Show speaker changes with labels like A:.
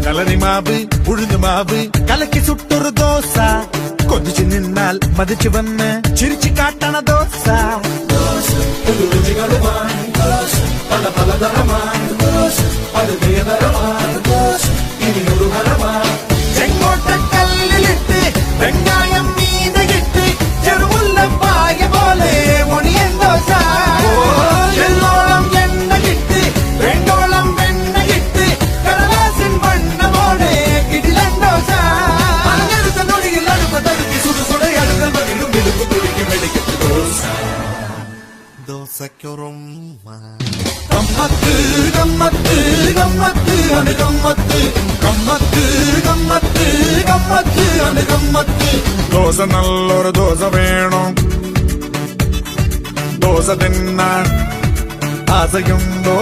A: കളരി മാവ് ഉഴുന്നു മാവ് കലക്കി സുട്ടൊരു ദോശ കൊതിച്ചു നിന്നാൽ മതിച്ചു വന്ന് ചിരിച്ചു കാട്ടണ ദോശ പല പലതരമാണ് ചെങ്കോട്ടക്കല്ലിലിട്ട് വെങ്കായം മീനകിട്ട് ചെറുമുല്ലപ്പായ പോലെ ഒണിയൻ ദോശ എല്ലോളം എണ്ണ കിട്ട് വെണ്ടോളം വെണ്ണ കിട്ട് കടലാസിൻ വണ്ണമോടെ കിടിലൻ ദോശ അങ്ങനത്തെ നൊടിയിൽ അടുപ്പ തടുക്കി സുടുസുടെ അടുക്കൽ പതിലും വിലുക്കു തുടിക്കും വെടിക്കത്ത് ദോശ ദോശയ്ക്കൊറുമ്മ ഗമ്മത്ത് ഗമ്മത്ത് ഗമ്മത്ത് അത് ഗമ്മത്ത് ഗമ്മത്ത് ഗമ്മത്ത് ഗമ്മത്ത് അത് ഗമ്മത്ത് ദോശ നല്ലൊരു ദോശ വേണം ദോശ തിന്നാൻ ആശയുണ്ടോ